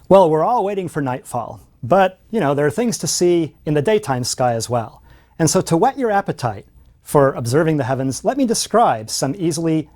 Well, we're all waiting for nightfall, but there are things to see in the daytime sky as well. And so to whet your appetite for observing the heavens, let me describe some easily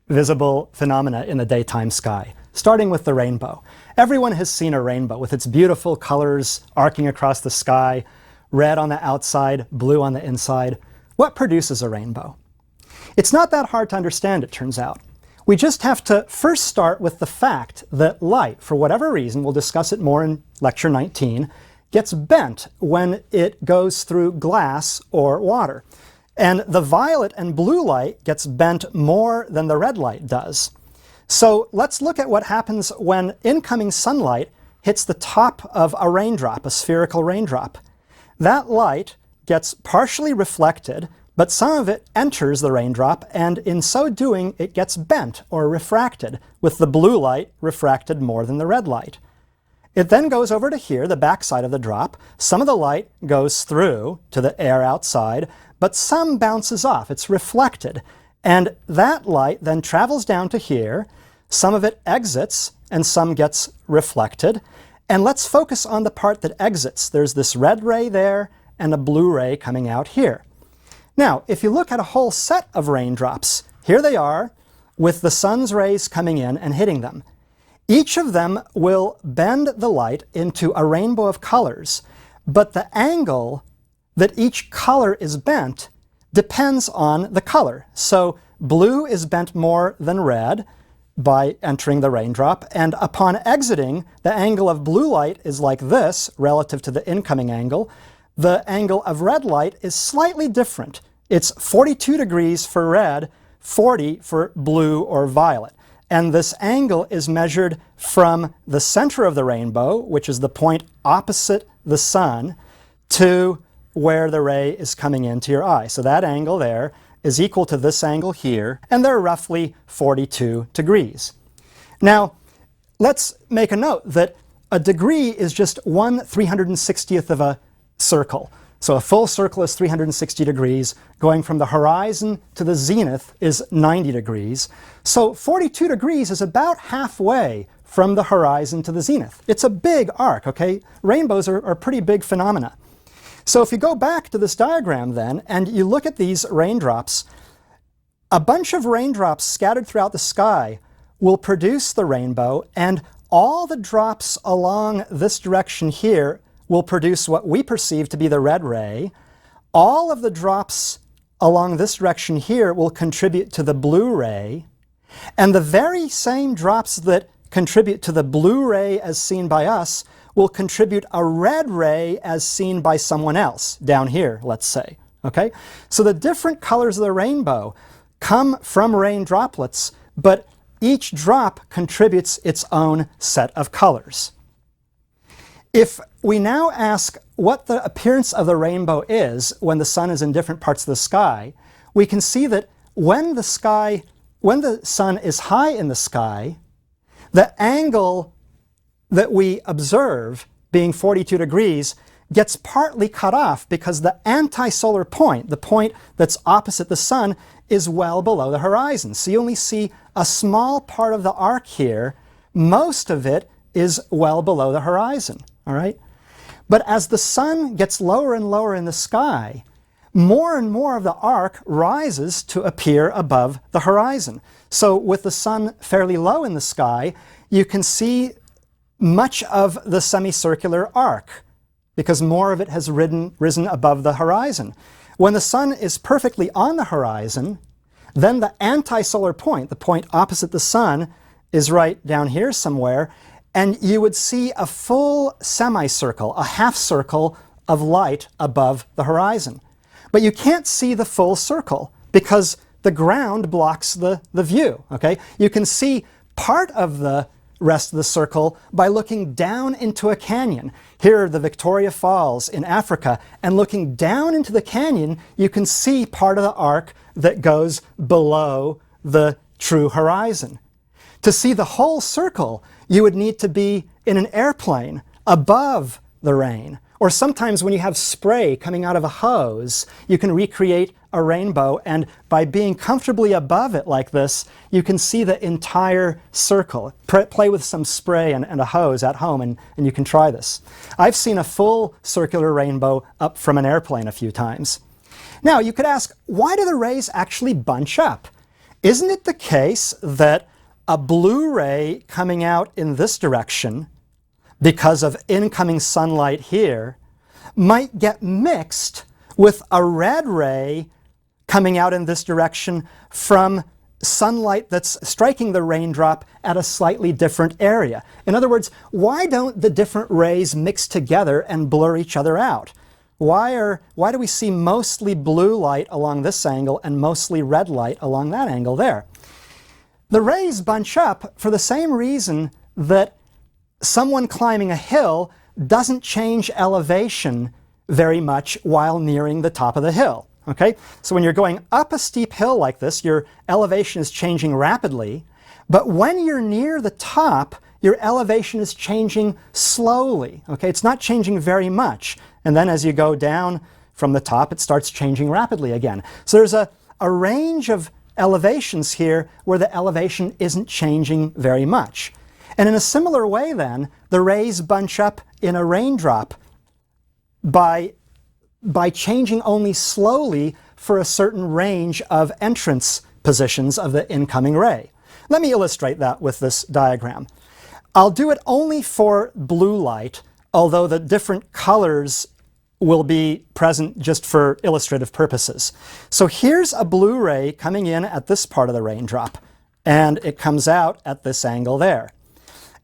visible phenomena in the daytime sky, starting with the rainbow. Everyone has seen a rainbow with its beautiful colors arcing across the sky, red on the outside, blue on the inside. What produces a rainbow? It's not that hard to understand, it turns out. We just have to first start with the fact that light, for whatever reason, we'll discuss it more in lecture 19, gets bent when it goes through glass or water. And the violet and blue light gets bent more than the red light does. So let's look at what happens when incoming sunlight hits the top of a raindrop, a spherical raindrop. That light gets partially reflected, but some of it enters the raindrop, and in so doing, it gets bent or refracted, with the blue light refracted more than the red light. It then goes over to here, the backside of the drop. Some of the light goes through to the air outside, but some bounces off. It's reflected. And that light then travels down to here. Some of it exits, and some gets reflected. And let's focus on the part that exits. There's this red ray there, and a blue ray coming out here. Now, if you look at a whole set of raindrops, here they are, with the sun's rays coming in and hitting them. Each of them will bend the light into a rainbow of colors, but the angle that each color is bent depends on the color. So blue is bent more than red by entering the raindrop, and upon exiting, the angle of blue light is like this relative to the incoming angle. The angle of red light is slightly different. It's 42 degrees for red, 40 for blue or violet. And this angle is measured from the center of the rainbow, which is the point opposite the sun, to where the ray is coming into your eye. So that angle there is equal to this angle here, and they're roughly 42 degrees. Now, let's make a note that a degree is just 1/360th of a circle. So a full circle is 360 degrees. Going from the horizon to the zenith is 90 degrees. So 42 degrees is about halfway from the horizon to the zenith. It's a big arc, okay? Rainbows are pretty big phenomena. So if you go back to this diagram then, and you look at these raindrops, a bunch of raindrops scattered throughout the sky will produce the rainbow, and all the drops along this direction here will produce what we perceive to be the red ray. All of the drops along this direction here will contribute to the blue ray, and the very same drops that contribute to the blue ray as seen by us will contribute a red ray as seen by someone else, down here, let's say. Okay? So the different colors of the rainbow come from rain droplets, but each drop contributes its own set of colors. If we now ask what the appearance of the rainbow is when the sun is in different parts of the sky, we can see that when the sun is high in the sky, the angle that we observe, being 42 degrees, gets partly cut off because the anti-solar point, the point that's opposite the sun, is well below the horizon. So you only see a small part of the arc here. Most of it is well below the horizon. All right? But as the sun gets lower and lower in the sky, more and more of the arc rises to appear above the horizon. So with the sun fairly low in the sky, you can see much of the semicircular arc because more of it has risen above the horizon. When the sun is perfectly on the horizon, then the anti-solar point, the point opposite the sun, is right down here somewhere, and you would see a full semicircle, a half circle of light above the horizon. But you can't see the full circle because the ground blocks the view, okay? You can see part of the rest of the circle by looking down into a canyon. Here are the Victoria Falls in Africa, and looking down into the canyon, you can see part of the arc that goes below the true horizon. To see the whole circle, you would need to be in an airplane above the rain, Or sometimes when you have spray coming out of a hose, you can recreate a rainbow, and by being comfortably above it like this, you can see the entire circle. Play with some spray and a hose at home, and you can try this. I've seen a full circular rainbow up from an airplane a few times. Now, you could ask, why do the rays actually bunch up? Isn't it the case that a blue ray coming out in this direction, because of incoming sunlight here, might get mixed with a red ray coming out in this direction from sunlight that's striking the raindrop at a slightly different area? In other words, why don't the different rays mix together and blur each other out? Why do we see mostly blue light along this angle and mostly red light along that angle there? The rays bunch up for the same reason that someone climbing a hill doesn't change elevation very much while nearing the top of the hill. Okay? So when you're going up a steep hill like this, your elevation is changing rapidly, but when you're near the top, your elevation is changing slowly. Okay? It's not changing very much. And then as you go down from the top, it starts changing rapidly again. So there's a range of elevations here where the elevation isn't changing very much. And in a similar way then, the rays bunch up in a raindrop by changing only slowly for a certain range of entrance positions of the incoming ray. Let me illustrate that with this diagram. I'll do it only for blue light, although the different colors will be present just for illustrative purposes. So here's a blue ray coming in at this part of the raindrop, and it comes out at this angle there.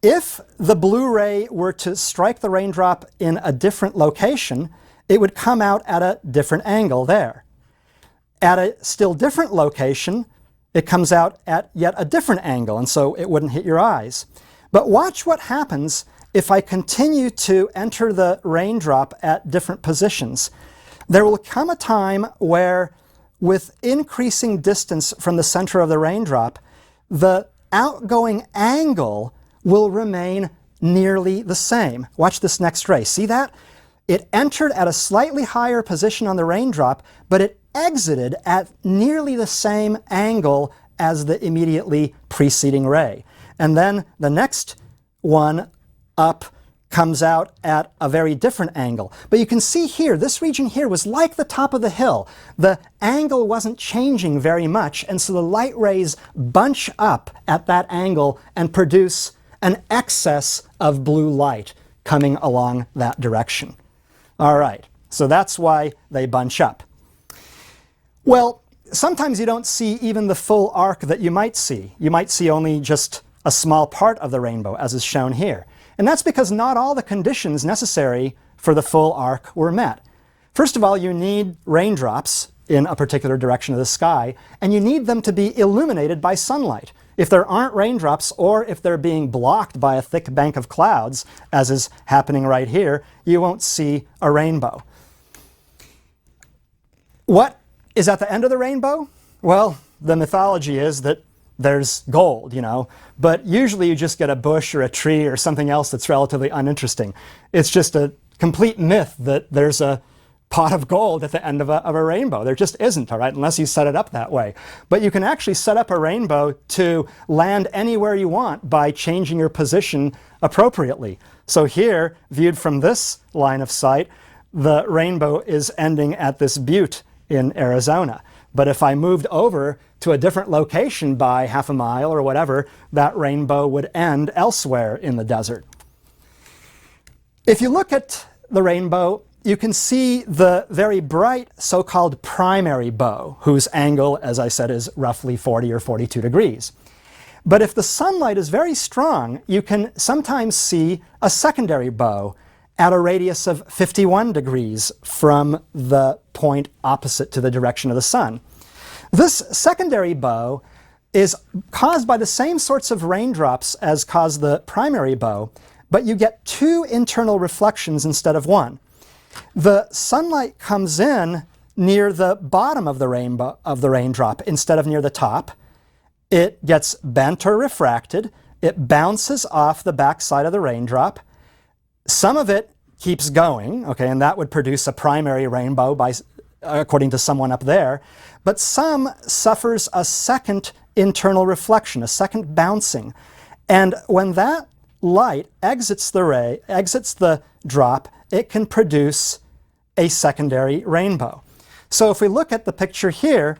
If the blue ray were to strike the raindrop in a different location, it would come out at a different angle there. At a still different location, it comes out at yet a different angle, and so it wouldn't hit your eyes. But watch what happens if I continue to enter the raindrop at different positions. There will come a time where, with increasing distance from the center of the raindrop, the outgoing angle will remain nearly the same. Watch this next ray. See that? It entered at a slightly higher position on the raindrop, but it exited at nearly the same angle as the immediately preceding ray. And then the next one up comes out at a very different angle. But you can see here, this region here was like the top of the hill. The angle wasn't changing very much, and so the light rays bunch up at that angle and produce an excess of blue light coming along that direction. All right, so that's why they bunch up. Well, sometimes you don't see even the full arc that you might see. You might see only just a small part of the rainbow, as is shown here. And that's because not all the conditions necessary for the full arc were met. First of all, you need raindrops in a particular direction of the sky, and you need them to be illuminated by sunlight. If there aren't raindrops, or if they're being blocked by a thick bank of clouds, as is happening right here, you won't see a rainbow. What is at the end of the rainbow? Well, the mythology is that there's gold, you know, but usually you just get a bush or a tree or something else that's relatively uninteresting. It's just a complete myth that there's a pot of gold at the end of a rainbow. There just isn't, all right, unless you set it up that way. But you can actually set up a rainbow to land anywhere you want by changing your position appropriately. So here, viewed from this line of sight, the rainbow is ending at this butte in Arizona. But if I moved over to a different location by half a mile or whatever, that rainbow would end elsewhere in the desert. If you look at the rainbow, you can see the very bright so-called primary bow, whose angle, as I said, is roughly 40 or 42 degrees. But if the sunlight is very strong, you can sometimes see a secondary bow at a radius of 51 degrees from the point opposite to the direction of the sun. This secondary bow is caused by the same sorts of raindrops as cause the primary bow, but you get two internal reflections instead of one. The sunlight comes in near the bottom of the raindrop instead of near the top. It gets bent or refracted. It bounces off the back side of the raindrop. Some of it keeps going, okay, and that would produce a primary rainbow according to someone up there, but some suffers a second internal reflection, a second bouncing. And when that light exits the drop, it can produce a secondary rainbow. So if we look at the picture here,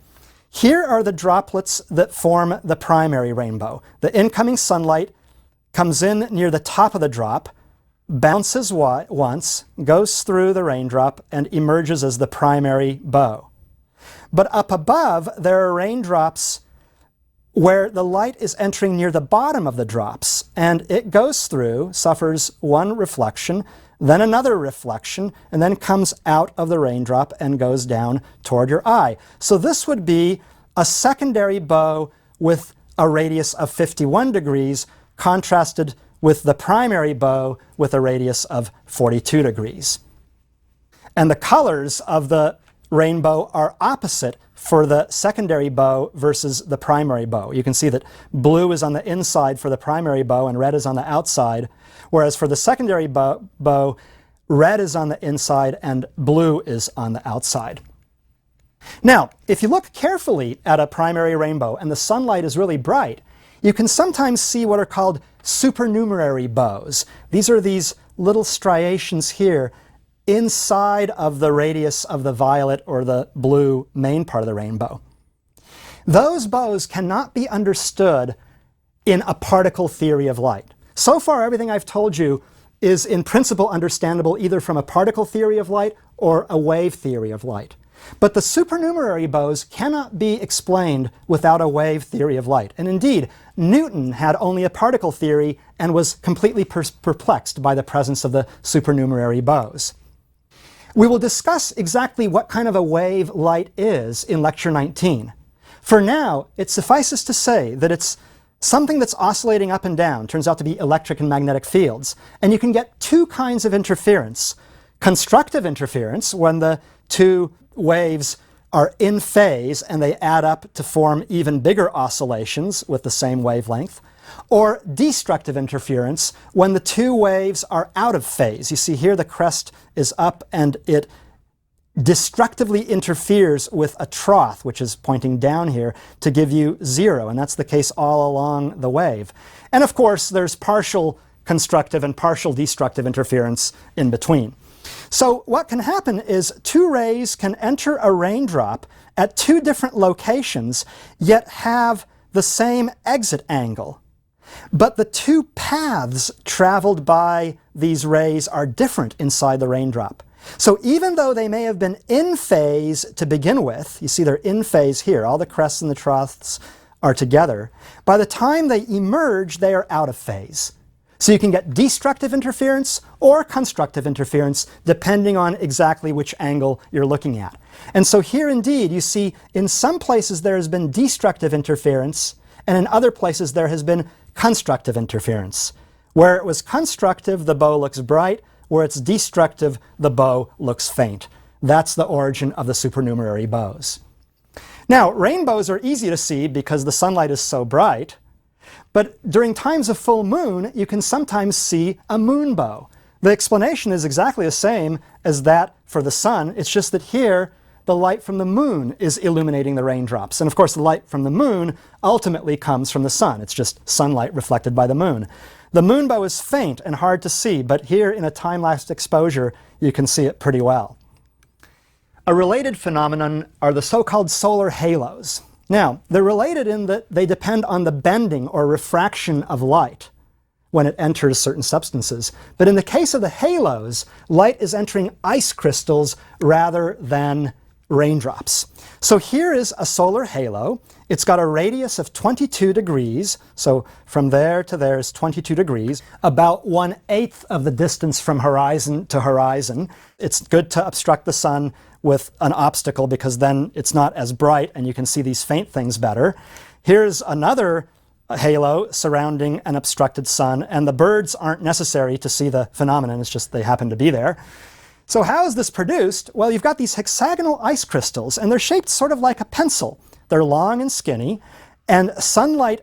here are the droplets that form the primary rainbow. The incoming sunlight comes in near the top of the drop, bounces once, goes through the raindrop, and emerges as the primary bow. But up above, there are raindrops where the light is entering near the bottom of the drops, and it goes through, suffers one reflection, then another reflection, and then comes out of the raindrop and goes down toward your eye. So this would be a secondary bow with a radius of 51 degrees, contrasted with the primary bow with a radius of 42 degrees. And the colors of the rainbow are opposite for the secondary bow versus the primary bow. You can see that blue is on the inside for the primary bow and red is on the outside, whereas for the secondary bow, red is on the inside and blue is on the outside. Now, if you look carefully at a primary rainbow and the sunlight is really bright, you can sometimes see what are called supernumerary bows. These are these little striations here inside of the radius of the violet or the blue main part of the rainbow. Those bows cannot be understood in a particle theory of light. So far, everything I've told you is in principle understandable either from a particle theory of light or a wave theory of light. But the supernumerary bows cannot be explained without a wave theory of light. And indeed, Newton had only a particle theory and was completely perplexed by the presence of the supernumerary bows. We will discuss exactly what kind of a wave light is in Lecture 19. For now, it suffices to say that it's something that's oscillating up and down, turns out to be electric and magnetic fields. And you can get two kinds of interference. Constructive interference, when the two waves are in phase and they add up to form even bigger oscillations with the same wavelength, or destructive interference when the two waves are out of phase. You see here the crest is up and it destructively interferes with a trough, which is pointing down here, to give you zero, and that's the case all along the wave. And of course, there's partial constructive and partial destructive interference in between. So what can happen is two rays can enter a raindrop at two different locations, yet have the same exit angle. But the two paths traveled by these rays are different inside the raindrop. So even though they may have been in phase to begin with, you see they're in phase here, all the crests and the troughs are together, by the time they emerge, they are out of phase. So you can get destructive interference or constructive interference depending on exactly which angle you're looking at. And so here indeed you see in some places there has been destructive interference and in other places there has been constructive interference. Where it was constructive, the bow looks bright. Where it's destructive, the bow looks faint. That's the origin of the supernumerary bows. Now, rainbows are easy to see because the sunlight is so bright. But during times of full moon, you can sometimes see a moonbow. The explanation is exactly the same as that for the sun. It's just that here, the light from the moon is illuminating the raindrops. And of course, the light from the moon ultimately comes from the sun. It's just sunlight reflected by the moon. The moonbow is faint and hard to see, but here in a time-lapse exposure, you can see it pretty well. A related phenomenon are the so-called solar halos. Now, they're related in that they depend on the bending or refraction of light when it enters certain substances. But in the case of the halos, light is entering ice crystals rather than raindrops. So here is a solar halo. It's got a radius of 22 degrees. So from there to there is 22 degrees, about 1/8 of the distance from horizon to horizon. It's good to obstruct the sun with an obstacle because then it's not as bright and you can see these faint things better. Here's another halo surrounding an obstructed sun, and the birds aren't necessary to see the phenomenon. It's just they happen to be there. So how is this produced? Well, you've got these hexagonal ice crystals, and they're shaped sort of like a pencil. They're long and skinny, and sunlight